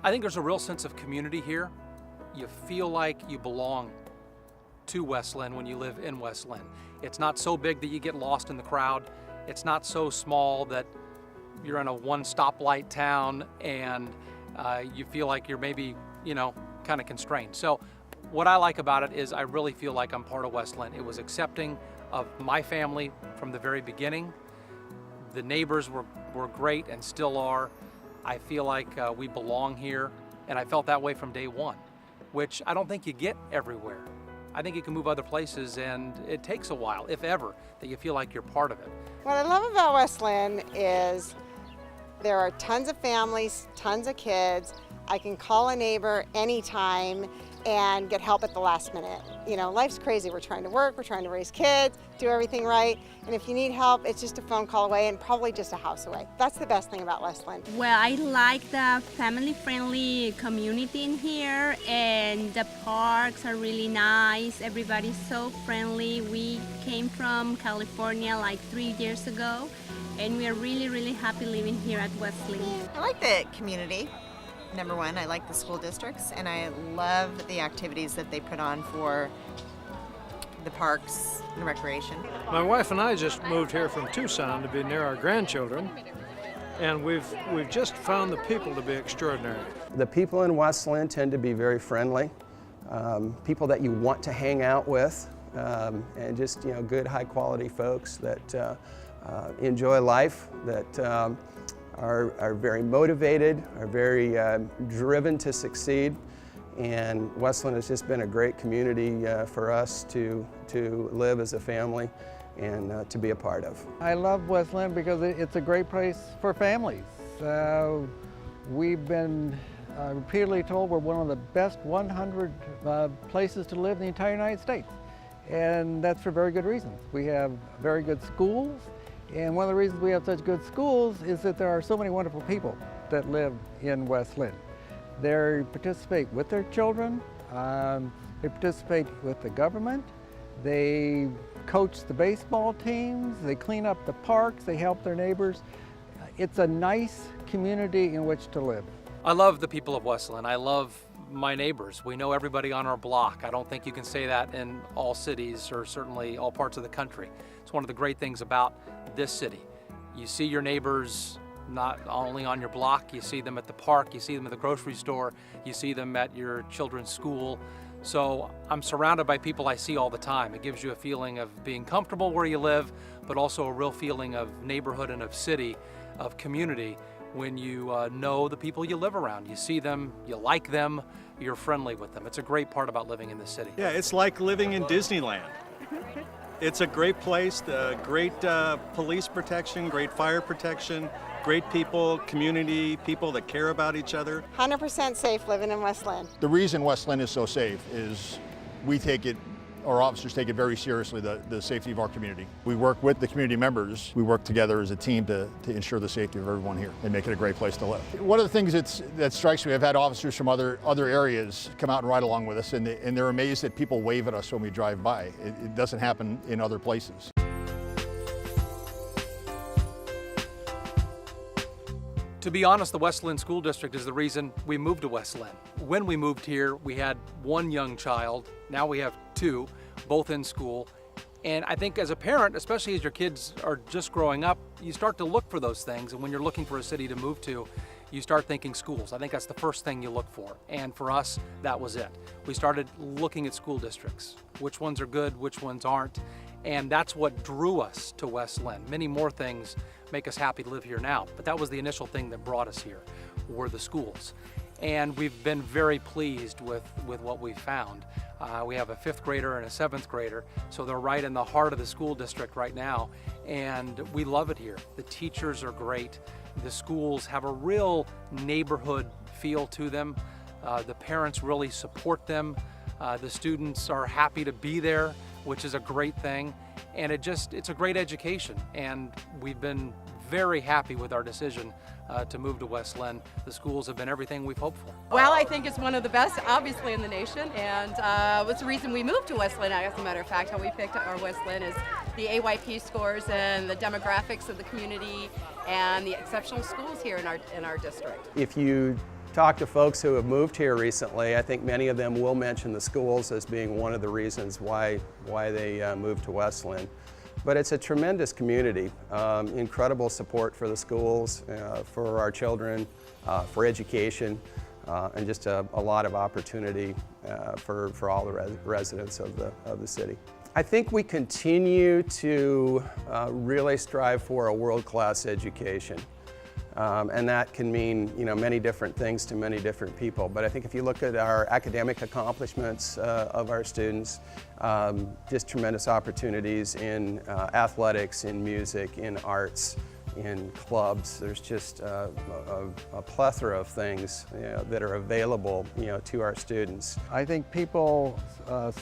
I think there's a real sense of community here. You feel like you belong to West Linn when you live in West Linn. It's not so big that you get lost in the crowd. It's not so small that you're in a one stoplight town and you feel like you're maybe, kind of constrained. So what I like about it is I really feel like I'm part of West Linn. It was accepting of my family from the very beginning. The neighbors were great and still are. I feel like we belong here, and I felt that way from day one, which I don't think you get everywhere. I think you can move other places, and it takes a while, if ever, that you feel like you're part of it. What I love about West Linn is there are tons of families, tons of kids. I can call a neighbor anytime and get help at the last minute. Life's crazy. We're trying to work, we're trying to raise kids, do everything right. And if you need help, it's just a phone call away and probably just a house away. That's the best thing about West Linn. Well, I like the family-friendly community in here, and the parks are really nice. Everybody's so friendly. We came from California like 3 years ago, and we are really, really happy living here at West Linn. I like the community. Number one, I like the school districts, and I love the activities that they put on for the parks and recreation. My wife and I just moved here from Tucson to be near our grandchildren, and we've just found the people to be extraordinary. The people in West Linn tend to be very friendly, people that you want to hang out with, and just good high quality folks that enjoy life, that are very motivated, are very driven to succeed, and West Linn has just been a great community for us to live as a family and to be a part of. I love West Linn because it's a great place for families. We've been repeatedly told we're one of the best 100 places to live in the entire United States, and that's for very good reasons. We have very good schools. And one of the reasons we have such good schools is that there are so many wonderful people that live in West Linn. They participate with their children, they participate with the government, they coach the baseball teams, they clean up the parks, they help their neighbors. It's a nice community in which to live. I love the people of West Linn. I love my neighbors. We know everybody on our block. I don't think you can say that in all cities or certainly all parts of the country. It's one of the great things about this city. You see your neighbors not only on your block, you see them at the park, you see them at the grocery store, you see them at your children's school. So I'm surrounded by people I see all the time. It gives you a feeling of being comfortable where you live, but also a real feeling of neighborhood and of city, of community, when you know the people you live around. You see them, you like them, you're friendly with them. It's a great part about living in the city. Yeah, it's like living in Disneyland. It's a great place, great police protection, great fire protection, great people, community, people that care about each other. 100% safe living in West Linn. The reason West Linn is so safe is our officers take it very seriously, the safety of our community. We work with the community members. We work together as a team to ensure the safety of everyone here and make it a great place to live. One of the things that strikes me, I've had officers from other areas come out and ride along with us, and they're amazed that people wave at us when we drive by. It doesn't happen in other places. To be honest, the West Linn School District is the reason we moved to West Linn. When we moved here, we had one young child. Now we have two, both in school. And I think as a parent, especially as your kids are just growing up, you start to look for those things. And when you're looking for a city to move to, you start thinking schools. I think that's the first thing you look for. And for us, that was it. We started looking at school districts. Which ones are good, which ones aren't. And that's what drew us to West Linn. Many more things make us happy to live here now, but that was the initial thing that brought us here, were the schools. And we've been very pleased with what we found. We have a 5th grader and a 7th grader, so they're right in the heart of the school district right now, and we love it here. The teachers are great. The schools have a real neighborhood feel to them. The parents really support them. The students are happy to be there, which is a great thing. And it's a great education. And we've been very happy with our decision to move to West Linn. The schools have been everything we've hoped for. Well, I think it's one of the best, obviously, in the nation, and was the reason we moved to West Linn. As a matter of fact, how we picked our West Linn is the AYP scores and the demographics of the community and the exceptional schools here in our district. If you talk to folks who have moved here recently, I think many of them will mention the schools as being one of the reasons why they moved to West Linn. But it's a tremendous community, incredible support for the schools, for our children, for education, and just a lot of opportunity for all the residents of the city. I think we continue to really strive for a world-class education. And that can mean, many different things to many different people. But I think if you look at our academic accomplishments of our students, just tremendous opportunities in athletics, in music, in arts, in clubs. There's just a plethora of things that are available to our students. I think people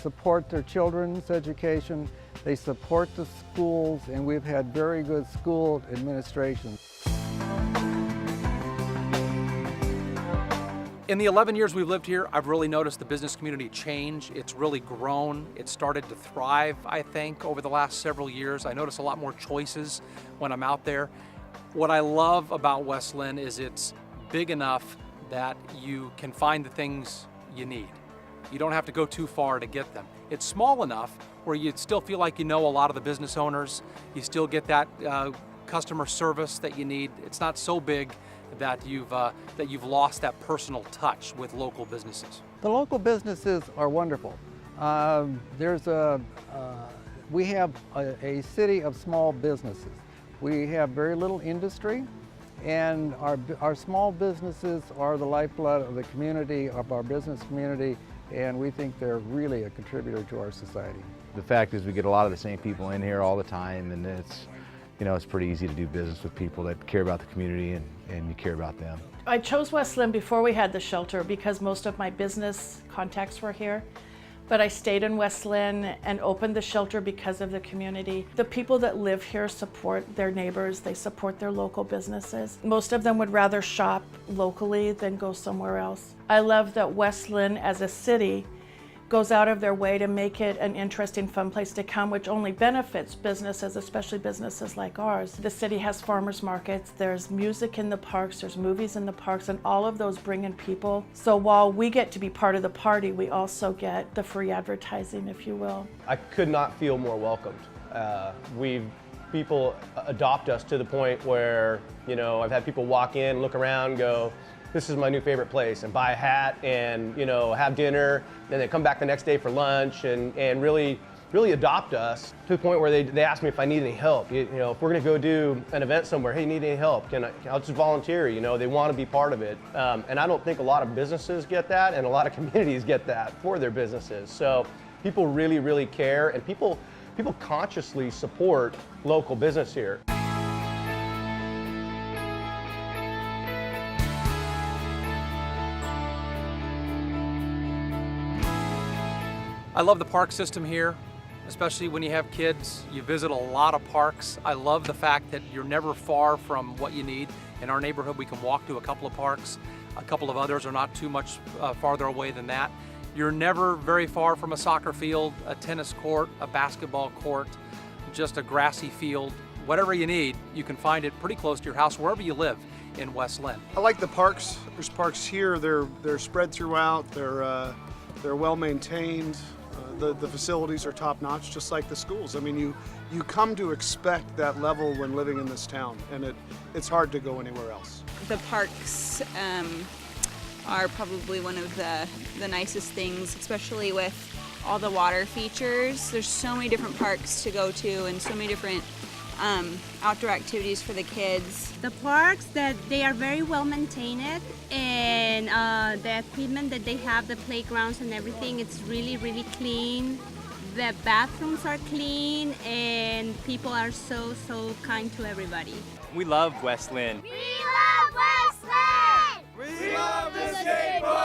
support their children's education, they support the schools, and we've had very good school administration. In the 11 years we've lived here, I've really noticed the business community change. It's really grown. It started to thrive, I think, over the last several years. I notice a lot more choices when I'm out there. What I love about West Linn is it's big enough that you can find the things you need. You don't have to go too far to get them. It's small enough where you still feel like you know a lot of the business owners. You still get that customer service that you need. It's not so big that you've lost that personal touch with local businesses. The local businesses are wonderful. We have a city of small businesses. We have very little industry, and our small businesses are the lifeblood of the community, of our business community, and we think they're really a contributor to our society. The fact is we get a lot of the same people in here all the time, and it's pretty easy to do business with people that care about the community and you care about them. I chose West Linn before we had the shelter because most of my business contacts were here. But I stayed in West Linn and opened the shelter because of the community. The people that live here support their neighbors, they support their local businesses. Most of them would rather shop locally than go somewhere else. I love that West Linn as a city goes out of their way to make it an interesting, fun place to come, which only benefits businesses, especially businesses like ours. The city has farmers markets, there's music in the parks, there's movies in the parks, and all of those bring in people. So while we get to be part of the party, we also get the free advertising, if you will. I could not feel more welcomed. People adopt us to the point where, I've had people walk in, look around, go, this is my new favorite place, and buy a hat and have dinner, then they come back the next day for lunch and really adopt us to the point where they ask me if I need any help. If we're gonna go do an event somewhere, hey, need any help? I'll just volunteer, they want to be part of it. And I don't think a lot of businesses get that, and a lot of communities get that for their businesses. So people really, really care, and people consciously support local business here. I love the park system here, especially when you have kids. You visit a lot of parks. I love the fact that you're never far from what you need. In our neighborhood, we can walk to a couple of parks. A couple of others are not too much farther away than that. You're never very far from a soccer field, a tennis court, a basketball court, just a grassy field. Whatever you need, you can find it pretty close to your house, wherever you live in West Linn. I like the parks. There's parks here. They're spread throughout. They're well maintained. The facilities are top-notch, just like the schools. I mean, you come to expect that level when living in this town, and it's hard to go anywhere else. The parks are probably one of the nicest things, especially with all the water features. There's so many different parks to go to and so many different outdoor activities for the kids. The parks, that they are very well maintained, and the equipment that they have, the playgrounds and everything, it's really, really clean. The bathrooms are clean, and people are so kind to everybody. We love West Linn. We love West Linn! We love the skate park!